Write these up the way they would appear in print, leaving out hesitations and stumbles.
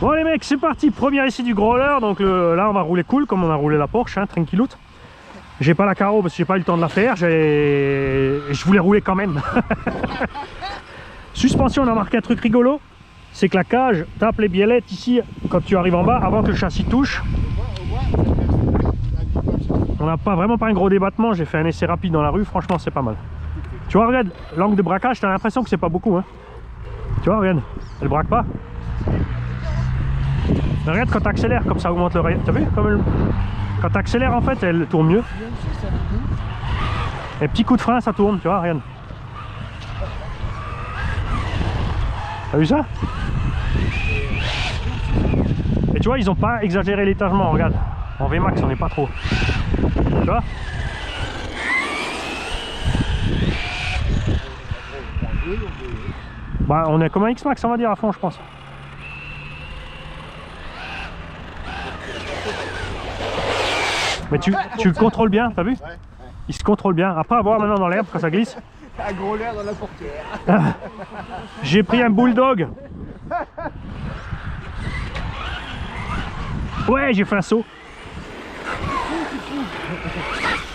Bon les mecs, c'est parti, premier essai du growler. Donc là on va rouler cool comme on a roulé la Porsche, hein, tranquilloute. J'ai pas la carreau parce que j'ai pas eu le temps de la faire, je voulais rouler quand même. Suspension, on a marqué un truc rigolo, c'est que la cage tape les biellettes ici quand tu arrives en bas avant que le châssis touche. On n'a vraiment pas un gros débattement, j'ai fait un essai rapide dans la rue, franchement c'est pas mal. Tu vois, regarde, l'angle de braquage, t'as l'impression que c'est pas beaucoup, hein. Tu vois, regarde, elle braque pas. Mais regarde quand tu accélères, comme ça augmente le rayon. T'as vu comme elle... Quand tu accélères en fait, elle tourne mieux. Et petit coup de frein, ça tourne, tu vois, regarde. T'as vu ça? Et tu vois, ils ont pas exagéré l'étagement, regarde. En VMAX, on n'est pas trop. Tu vois? Bah, on est comme un X-Max, on va dire, à fond, je pense. Mais tu le contrôles bien, t'as vu? Il se contrôle bien. Après, à voir maintenant dans l'herbe quand ça glisse. Un gros l'air dans la portière. J'ai pris un bulldog. Ouais, j'ai fait un saut.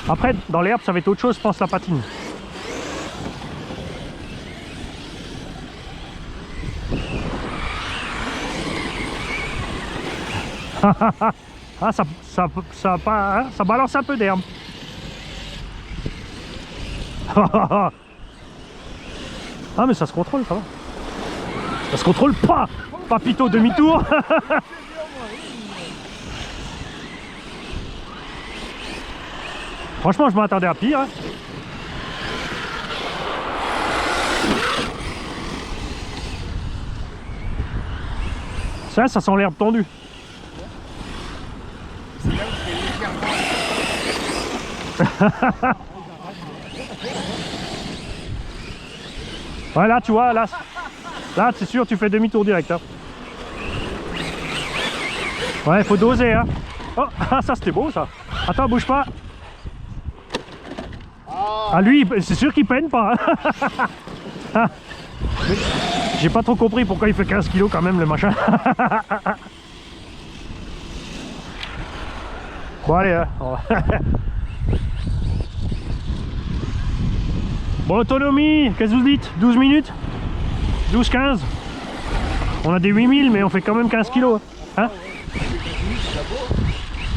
Après, dans l'herbe, ça va être autre chose, je pense, la patine. Ah, ça balance un peu d'herbe. Ah, mais ça se contrôle, ça va. Ça se contrôle pas. Papito, demi-tour. Franchement, je m'attendais à pire, hein. Ça sent l'herbe tendue. Ouais, là tu vois, là c'est sûr tu fais demi-tour direct, hein. Ouais, faut doser, hein. Oh, ça c'était beau ça. Attends, bouge pas. Ah, lui c'est sûr qu'il peine pas, hein. J'ai pas trop compris pourquoi il fait 15 kg quand même le machin. Bon allez, hein. Bon, autonomie, qu'est-ce que vous dites? 12 minutes? 12-15? On a des 8000 mais on fait quand même 15 kg, hein.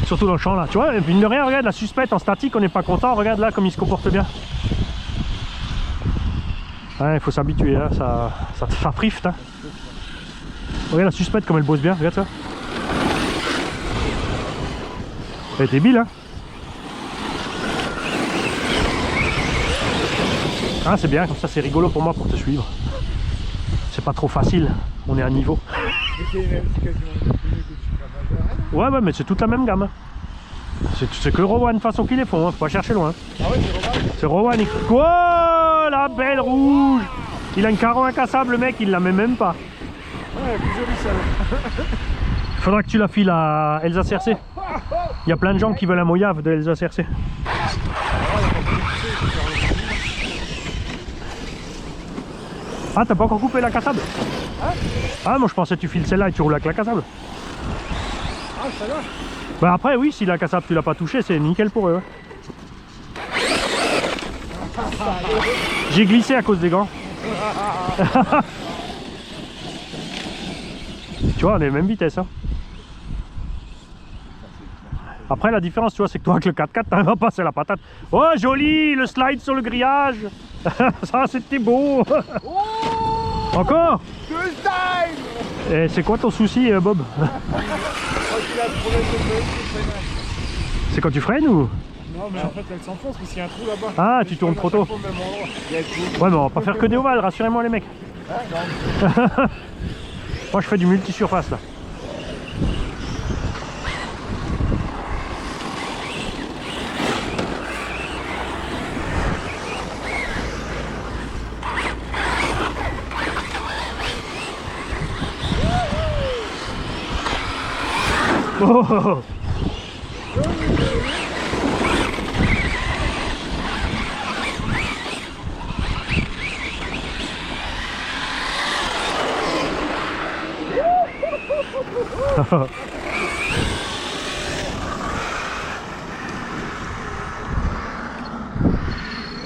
Surtout dans le champ là, tu vois, mine de rien, regarde la suspecte en statique, on n'est pas content, regarde là comme il se comporte bien. Ouais, il faut s'habituer, hein. Ça frifte, hein. Regarde la suspecte comme elle bosse bien, regarde ça. Elle est débile, hein. Ah, c'est bien, comme ça c'est rigolo pour moi pour te suivre. C'est pas trop facile, on est à niveau. Ouais, mais c'est toute la même gamme. C'est que Rowan façon qu'ils les font, hein. Faut pas chercher loin. Ah ouais, c'est Rowan. C'est Rowan. Oh, la belle rouge. Il a une carreau incassable, le mec, il la met même pas. Ouais, plus jolie ça. Faudra que tu la files à Elsa Cercé. Il y a plein de gens qui veulent un Mojave de Elsa Cercé. Ah, t'as pas encore coupé la cassable? Hein? Ah, moi je pensais que tu files celle-là et tu roules avec la cassable. Ah, ça va. Bah après, oui, si la cassable tu l'as pas touché, c'est nickel pour eux. J'ai glissé à cause des gants. Tu vois, on est la même vitesse, hein. Après la différence, tu vois, c'est que toi avec le 4x4 t'arrives à passer la patate. Oh joli, le slide sur le grillage. Ça c'était beau. Oh, encore. first time. Et c'est quoi ton souci, Bob? C'est quand tu freines ou? Non mais en fait elle s'enfonce parce qu'il y a un trou là-bas. Ah, tu tournes trop tôt. Ouais, mais on va pas faire que des ovales, rassurez-moi les mecs. Moi je fais du multi-surface là. Oh.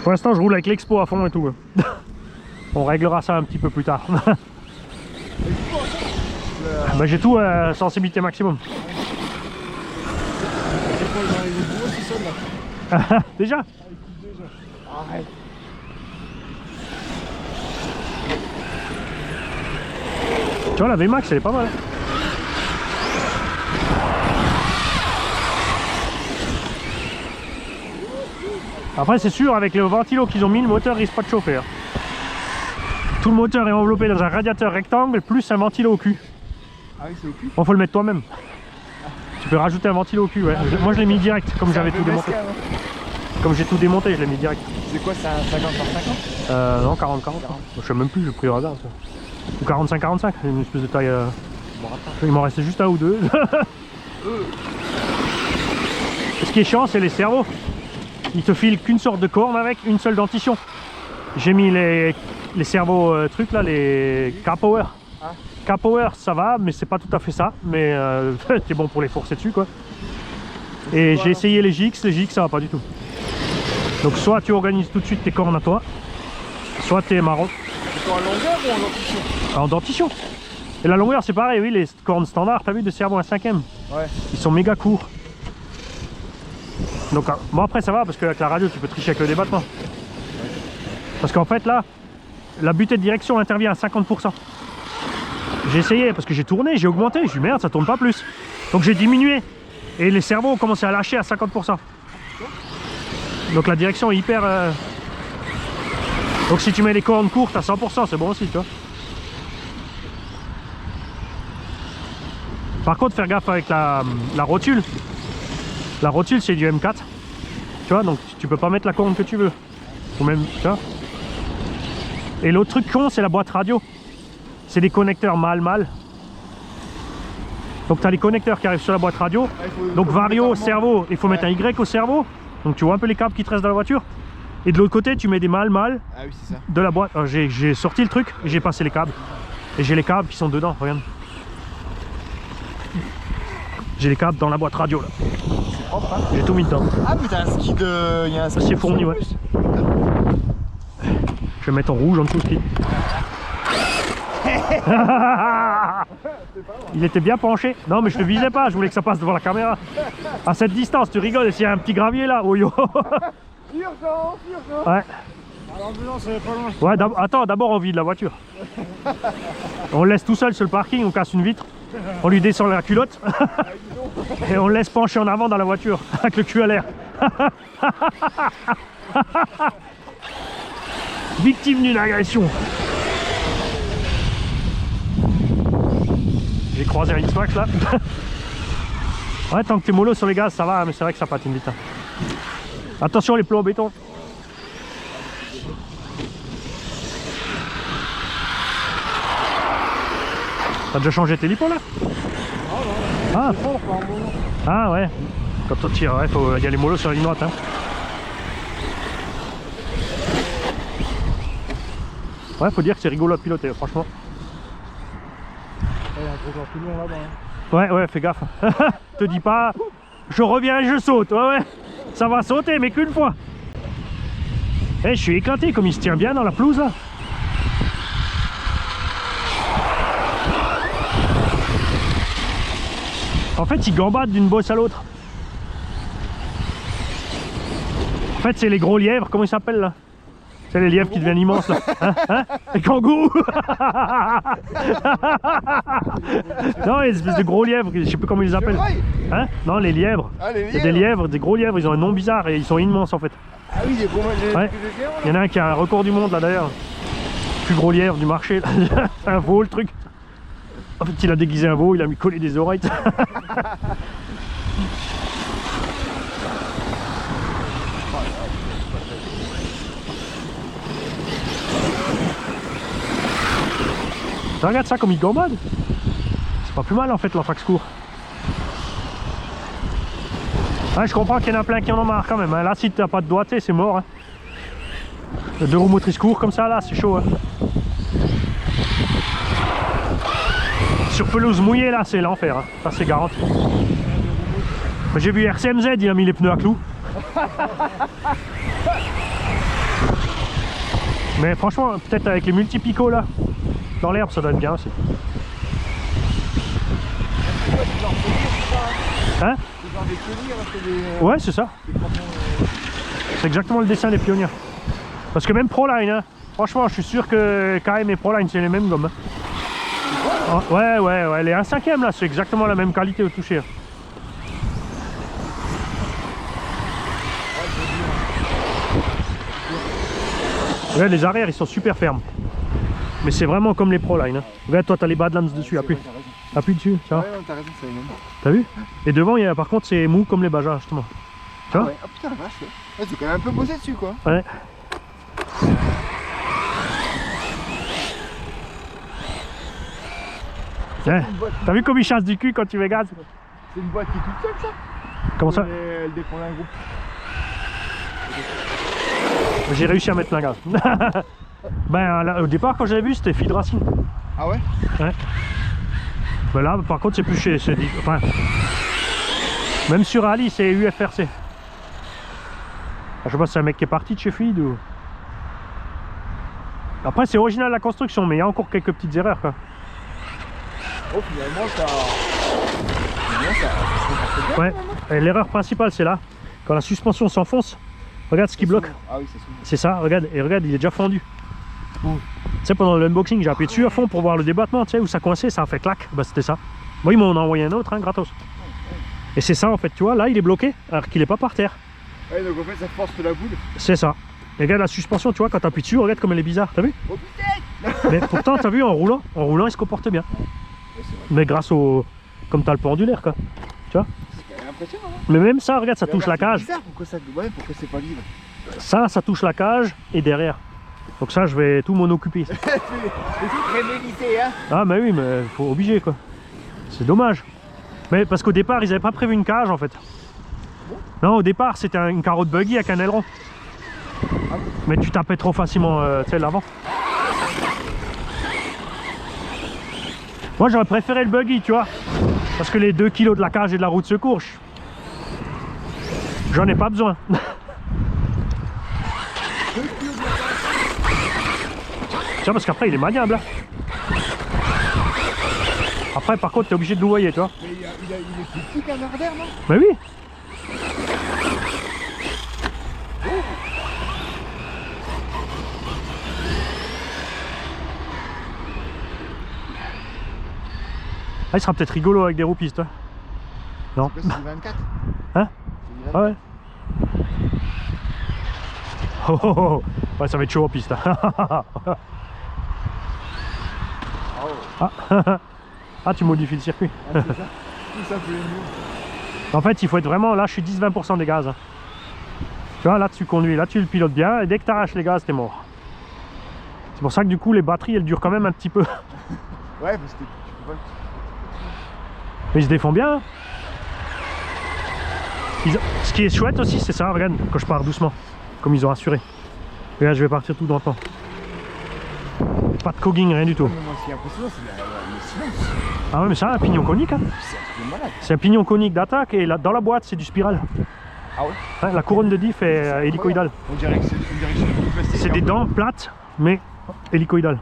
Pour l'instant, je roule avec l'expo à fond et tout. On réglera ça un petit peu plus tard. Bah, j'ai tout à sensibilité maximum. Déjà? Arrête. Tu vois, la VMAX elle est pas mal. Après c'est sûr, avec le ventilo qu'ils ont mis, le moteur risque pas de chauffer. Hein. Tout le moteur est enveloppé dans un radiateur rectangle plus un ventilo au cul. Ah oui, c'est au cul. Bon, faut le mettre toi-même. Tu peux rajouter un ventilo au cul, ouais. Moi je l'ai mis direct, comme j'avais tout démonté. Comme j'ai tout démonté, je l'ai mis direct. C'est quoi, c'est un 50 par 50? Non, 40-40. Je sais même plus, j'ai pris le hasard. Ça. Ou 45-45, une espèce de taille. Il m'en restait juste un ou deux. Ce qui est chiant, c'est les cerveaux. Ils te filent qu'une sorte de corne avec une seule dentition. J'ai mis les cerveaux trucs là, les K-Power. Ah. K-Power, ça va, mais c'est pas tout à fait ça. Mais c'est bon pour les forcer dessus quoi. Et j'ai essayé les GX ça va pas du tout. Donc soit tu organises tout de suite tes cornes à toi, soit t'es marron. C'est en longueur ou en dentition? En dentition. Et la longueur c'est pareil, oui, les cornes standards, t'as vu, de cerveau à 5ème. Ouais. Ils sont méga courts. Donc bon après ça va parce qu'avec la radio tu peux tricher avec le débattement. Parce qu'en fait là, la butée de direction intervient à 50%. J'ai essayé parce que j'ai tourné, j'ai augmenté, j'ai dit merde ça tourne pas plus. Donc j'ai diminué. Et les cerveaux ont commencé à lâcher à 50%. Donc la direction est hyper... Donc si tu mets les cornes courtes à 100%, c'est bon aussi, tu vois. Par contre, faire gaffe avec la rotule. La rotule, c'est du M4. Tu vois, donc tu peux pas mettre la corne que tu veux. Ou même, tu vois. Et l'autre truc con, c'est la boîte radio. C'est des connecteurs mâle-mâle. Donc tu as les connecteurs qui arrivent sur la boîte radio. Donc vario, cerveau, il faut mettre un Y au cerveau. Donc tu vois un peu les câbles qui te restent dans la voiture. Et de l'autre côté, tu mets des mâles-mâles de la boîte. J'ai sorti le truc et j'ai passé les câbles. Et j'ai les câbles qui sont dedans, regarde. J'ai les câbles dans la boîte radio là. C'est propre, hein? J'ai tout mis dedans. Ah, mais t'as un ski de. Il y a un ski. C'est fourni, ouais. Je vais mettre en rouge en dessous le ski. Il était bien penché. Non mais je te visais pas, je voulais que ça passe devant la caméra. À cette distance, tu rigoles, s'il y a un petit gravier là, oh yo. Urgence. Ouais. L'ambulance elle est pas loin. Ouais, attends, d'abord on vide la voiture. On le laisse tout seul sur le parking, on casse une vitre. On lui descend la culotte. Et on le laisse pencher en avant dans la voiture, avec le cul à l'air. Victime d'une agression. J'ai croisé un X-Max là. Ouais, tant que t'es mollo sur les gaz, ça va, mais c'est vrai que ça patine vite. Hein. Attention les plombs en béton. T'as déjà changé tes lipos là? Ah, ah ouais. Quand on tire, ouais, il y a les mollos sur la ligne droite. Hein. Ouais, faut dire que c'est rigolo à piloter, franchement. Il y a un gros champignon là-bas. Ouais, fais gaffe. Te dis pas, je reviens et je saute. Ouais, ça va sauter, mais qu'une fois. Eh, je suis éclaté comme il se tient bien dans la pelouse là. En fait, il gambade d'une bosse à l'autre. En fait, c'est les gros lièvres, comment ils s'appellent là? C'est les lièvres qui deviennent immenses là. Hein? Les kangourous. Non, les espèces de gros lièvres, je sais plus comment ils les appellent. Hein? Non, les lièvres. Ah, les lièvres. C'est des lièvres, des gros lièvres, ils ont un nom bizarre et ils sont immenses en fait. Ah oui, il y a combien de Ouais. Il y en a un qui a un record du monde là d'ailleurs. Plus gros lièvre du marché. Un veau le truc. En fait, il a déguisé un veau, il a mis collé des oreilles. Regarde ça comme il gambade. C'est pas plus mal en fait l'Anthrax court. Ouais, je comprends qu'il y en a plein qui en ont marre quand même. Hein. Là, si t'as pas de doigté, c'est mort. Hein. Le deux roues motrices courts comme ça, là, c'est chaud. Hein. sur pelouse mouillée là, c'est l'enfer, hein. Ça c'est garanti. J'ai vu RCMZ, il a mis les pneus à clous. Mais franchement, peut-être avec les multi-picots là, dans l'herbe, ça doit être bien aussi. Hein? Ouais, c'est ça. C'est exactement le dessin des pionniers. Parce que même Proline, hein, franchement, je suis sûr que KM et Proline, c'est les mêmes gommes. Hein. Ouais, les 1/5 là, c'est exactement la même qualité au toucher. Ouais, les arrières, ils sont super fermes. Mais c'est vraiment comme les Proline. Hein. Regarde, toi, t'as les Badlands dessus, appuie. Appuie dessus, ça va. Ouais, t'as raison, c'est les mêmes. T'as vu? Et devant, il y a, par contre, c'est mou comme les Bajas, justement. Tu vois? Ouais. Oh putain, la vache, ouais. C'est quand même un peu bossé dessus, quoi. Ouais. Ouais. T'as vu comme il chasse du cul quand tu mets gaz? C'est une boîte qui est toute seule, ça. Comment ça? Elle dépend d'un groupe. J'ai réussi à mettre plein gaz. Ben là, au départ, quand j'avais vu, c'était Feed Racing. Ah ouais? Ouais. Ben là, par contre, c'est plus chez. Enfin, même sur Ali, c'est UFRC. Je sais pas si c'est un mec qui est parti de chez Feed ou. Après, c'est original la construction, mais il y a encore quelques petites erreurs, quoi. Oh, finalement, ça bien, Ouais. Et l'erreur principale, c'est là, quand la suspension s'enfonce. Regarde ce qui bloque. Ah oui, c'est souvent. C'est ça, regarde, et regarde, il est déjà fendu. Tu sais, pendant l'unboxing, j'ai appuyé dessus à fond pour voir le débattement, tu sais, où ça coinçait, ça a fait clac. Bah, c'était ça. Moi, ils m'en ont envoyé un autre, hein, gratos. Et c'est ça, en fait, tu vois, là, il est bloqué, alors qu'il est pas par terre. Ouais, donc en fait, ça force la boule. C'est ça. Et regarde la suspension, tu vois, quand tu appuies dessus, regarde comme elle est bizarre, t'as vu? Oh putain! Mais pourtant, t'as vu, en roulant, il se comporte bien. Ouais, Mais grâce au. Comme t'as le pendulaire, quoi. Tu vois? c'est quand même impressionnant, hein. Mais même ça, regarde, ça touche la C'est cage. bizarre, pourquoi ça... Ouais, pourquoi c'est pas libre? Ça touche la cage et derrière. Donc ça, je vais tout m'en occuper. C'est tout prémédité, hein. Ah, mais oui, mais faut obliger, quoi. C'est dommage. Mais parce qu'au départ, ils avaient pas prévu une cage, en fait. Non, au départ, c'était une carotte buggy avec un aileron. Mais tu tapais trop facilement, tu sais, l'avant. Moi, j'aurais préféré le buggy, tu vois. Parce que les 2 kilos de la cage et de la roue de secours, j'en ai pas besoin. Tiens, parce qu'après, il est maniable. Hein. Après, par contre, t'es obligé de louvoyer, tu vois. Mais il est plus petit qu'un Ardère, non? Mais oui. Ah, il sera peut-être rigolo avec des roues pistes. Hein. Non. C'est 24. Hein? Ah ouais. Oh, oh, oh. Ouais, ça va être chaud en piste. Ah, tu modifies le circuit. Ah, c'est ça. Tout ça fait mieux. En fait, il faut être vraiment. Là, je suis 10-20% des gaz. Tu vois, là, tu conduis, là, tu le pilotes bien. Et dès que tu arraches les gaz, t'es mort. C'est pour ça que du coup, les batteries, elles durent quand même un petit peu. Ouais, parce que tu peux pas. Mais ils se défendent bien. Hein. Ce qui est chouette aussi, c'est ça. Regarde, quand je pars doucement, comme ils ont assuré. Regarde, je vais partir tout dans le temps. Pas de cogging, rien du tout. Ouais, mais moi, ce qui est impressionnant, c'est le silence. Ah ouais, mais ça, un pignon conique. Hein. C'est un truc de malade. C'est un pignon conique d'attaque et là, dans la boîte, c'est du spiral. Ah ouais? Hein, la couronne de diff est hélicoïdale. On dirait que c'est du plastique. C'est des dents plates, mais hélicoïdales.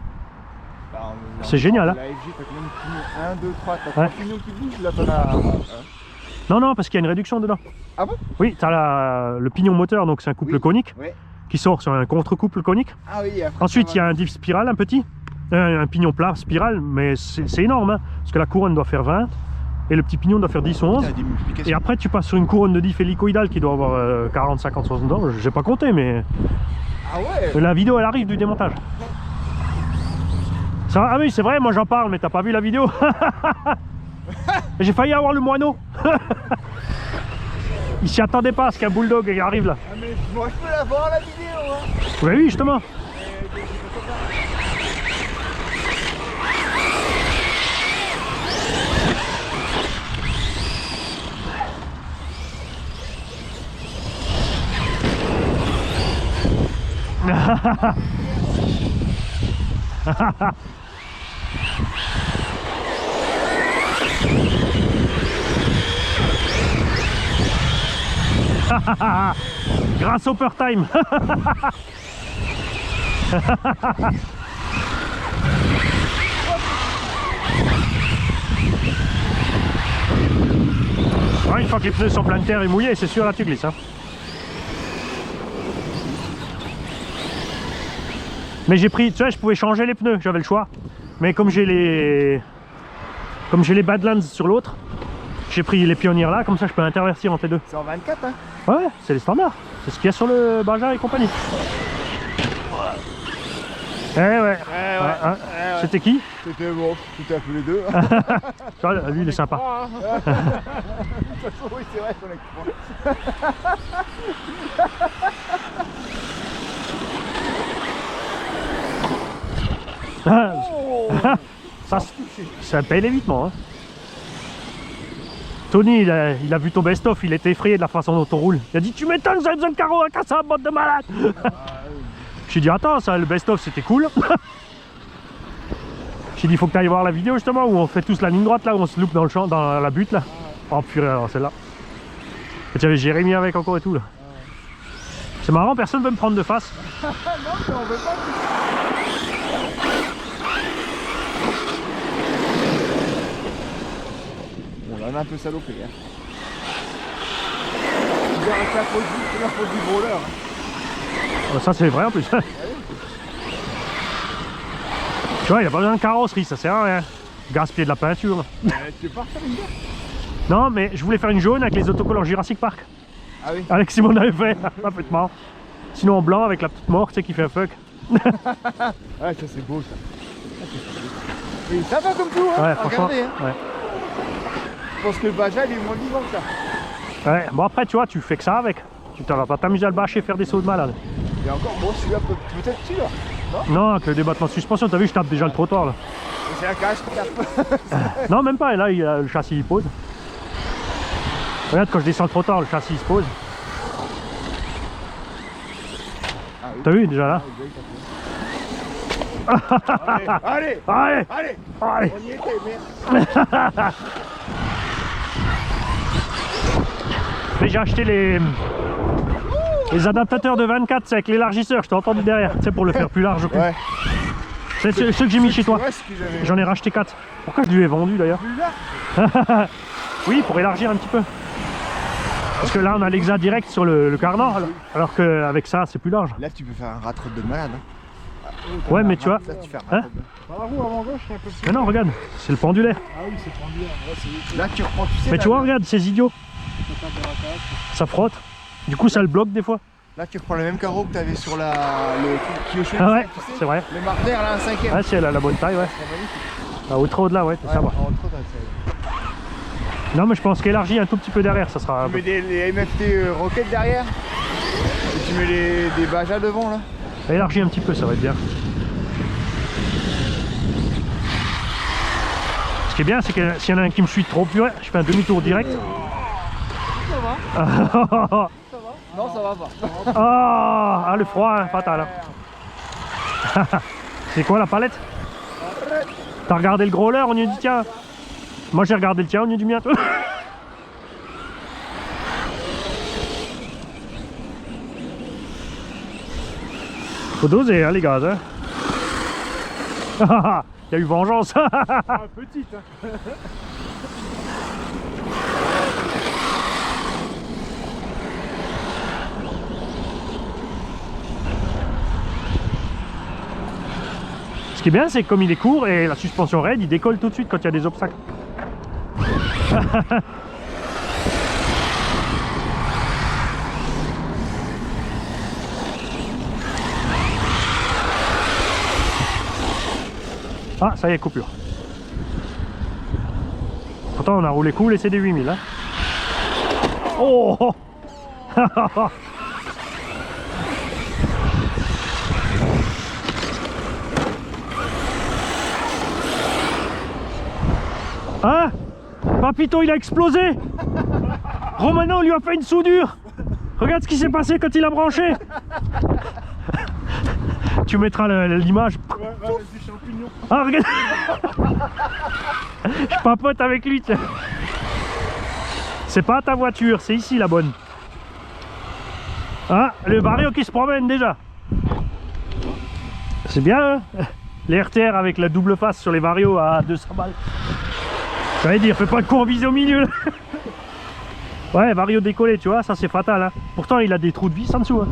Bah, C'est génial, hein. La FG, t'as combien de pignons? 1, 2, 3, t'as 3 Ouais. pignons qui bougent, là t'en as. Non, non, parce qu'il y a une réduction dedans. Ah bon? Oui, tu as le pignon moteur, donc c'est un couple Oui. conique, Ouais. qui sort sur un contre-couple conique. Ah oui, après, Ensuite, il y a un diff spiral, un petit, un pignon plat spiral, mais c'est énorme, hein, parce que la couronne doit faire 20, et le petit pignon doit faire 10 ou 11. Et après, tu passes sur une couronne de diff hélicoïdale qui doit avoir 40, 50, 60 ans, j'ai pas compté, mais Ah ouais? la vidéo, elle arrive du démontage. Ça va? Ah oui, c'est vrai, moi j'en parle, mais t'as pas vu la vidéo. J'ai failli avoir le moineau. Il s'y attendait pas à ce qu'un bulldog arrive là. Ah mais moi je peux la voir la vidéo, hein. Oui, oui, justement. Grâce au Upper Time. Ouais, une fois que les pneus sont pleins de terre et mouillés, c'est sûr là tu glisses. Hein. Mais j'ai pris, tu vois, je pouvais changer les pneus, j'avais le choix. Mais comme j'ai les Badlands sur l'autre, j'ai pris les pionnières là, comme ça je peux intervertir entre les deux. C'est en 24 hein. Ouais, c'est les standards. C'est ce qu'il y a sur le Baja et compagnie. Eh ouais. C'était qui? C'était bon, tout à fait les deux. Tu vois, lui il est sympa. De toute façon, oui, c'est vrai qu'on est Ça paye l'évitement. Hein. Tony, il a vu ton best-of, il était effrayé de la façon dont on roule. Il a dit, tu m'étonnes, j'avais besoin de carreaux à casser un bande de malade. J'ai dit, attends, ça, le best-of c'était cool. J'ai dit, il faut que tu ailles voir la vidéo justement où on fait tous la ligne droite là, où on se loupe dans le champ, dans la butte là. Oh purée, alors celle-là. Et tu avais Jérémy avec encore et tout là. C'est marrant, personne veut me prendre de face. non, mais on veut pas. Bon, là, on a un peu salopé. Hein. C'est la faute du roller. Hein. Oh, ça, c'est vrai en plus. Tu vois, il n'y a pas besoin de carrosserie, ça sert à rien. Gaspiller de la peinture. Tu pars faire une bière? Non, mais je voulais faire une jaune avec les autocollants Jurassic Park. Ah oui. Avec Simon avait fait, parfaitement. Sinon en blanc avec la petite mort, tu sais, qui fait un fuck. Ouais, ça c'est beau ça. Et ça va comme tout, hein. Ouais, franchement. Regardez, hein. Ouais. Je pense que le Baja il est moins vivant que ça. Ouais, bon après, tu vois, tu fais que ça avec. Tu ne vas pas t'amuser à le bâcher et faire des sauts de malade. Et encore, bon, celui-là peut-être celui-là. Non, avec le débattement de suspension, t'as vu, je tape déjà le trottoir là. C'est la cage qui tape. Non, même pas, et là, le châssis il pose. Regarde, quand je descends le trottoir, le châssis il se pose. Ah, oui. T'as vu déjà là? Allez, Allez, allez, allez. on y était, merde. Mais j'ai acheté les adaptateurs de 24, c'est avec l'élargisseur, je t'ai entendu derrière, tu sais, pour le faire plus large. Ouais. C'est ceux que j'ai mis chez toi. Ouais, ce que j'avais. J'en ai racheté 4. Pourquoi je lui ai vendu d'ailleurs? Plus là. Oui, pour élargir un petit peu. Parce que là, on a l'Exa direct sur le cardan, alors qu'avec ça, c'est plus large. Là, tu peux faire un rat-trot de malade. Hein. Ouais, mais tu vois. Là, tu fais un Hein? rat-trot. Par la roue avant gauche, c'est un peu plus. Mais non, regarde, c'est le pendulaire. Ah oui, c'est pendulaire. Ouais, là, tu reprends, tu sais. Mais là, tu vois, regarde, ces idiots. Ça frotte. Du coup, ça le bloque des fois. Là, tu reprends le même carreau que tu avais sur le Kyosho. Ah ouais, tu sais, c'est vrai. le Marder, là, un 5ème. Ouais, si elle a la bonne taille, ouais. C'est magnifique. Ah, au au-delà, ouais, c'est ça va. En trop, ça. Non, mais je pense qu'élargir un tout petit peu derrière, ça sera. Tu mets les MFT Rocket derrière. Et tu mets des Baja devant, là. Élargir un petit peu, ça va être bien. Ce qui est bien, c'est que s'il y en a un qui me suit trop purée, je fais un demi-tour direct. Ça va. Non, ça va pas. Ah, le froid, hein, fatal. Hein. C'est quoi la palette? T'as regardé le growler, on y a dit tiens. Moi j'ai regardé le tien, on y a du mien. Faut doser hein, les gars. Hein. Il y a eu vengeance. Petite. Hein. Ce qui est bien, c'est que comme il est court et la suspension raide, il décolle tout de suite quand il y a des obstacles. Ah, ça y est, coupure. Pourtant, on a roulé cool et c'est des 8000. Hein. Oh. Hein? Papito, il a explosé. Romano lui a fait une soudure. Regarde ce qui s'est passé quand il a branché. Tu mettras l'image. Ouais, vas-y, champignon. Ah, regarde. Je papote avec lui. C'est pas ta voiture, c'est ici la bonne. Ah, le Vario qui se promène déjà. C'est bien, hein, les RTR avec la double face sur les Vario à 200 balles. Ça veut dire, fais pas de con en visée au milieu là. Ouais, Vario décollé, tu vois, ça c'est fatal. Hein. Pourtant, il a des trous de vis en dessous. Hein.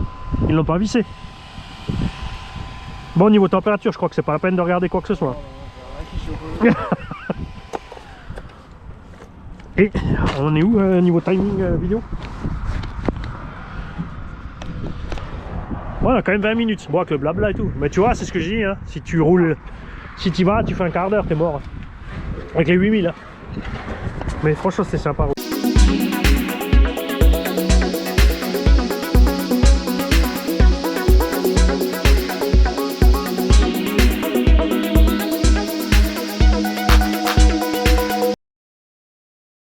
Ils l'ont pas vissé. Bon, niveau température, je crois que c'est pas la peine de regarder quoi que ce soit. Et on est où niveau timing vidéo? Ouais, on a quand même 20 minutes. Bon, avec le blabla et tout. Mais tu vois, c'est ce que je dis. Hein. Si tu roules, si tu vas, tu fais un quart d'heure, t'es mort. Avec les 8000. Hein. Mais franchement, c'est sympa.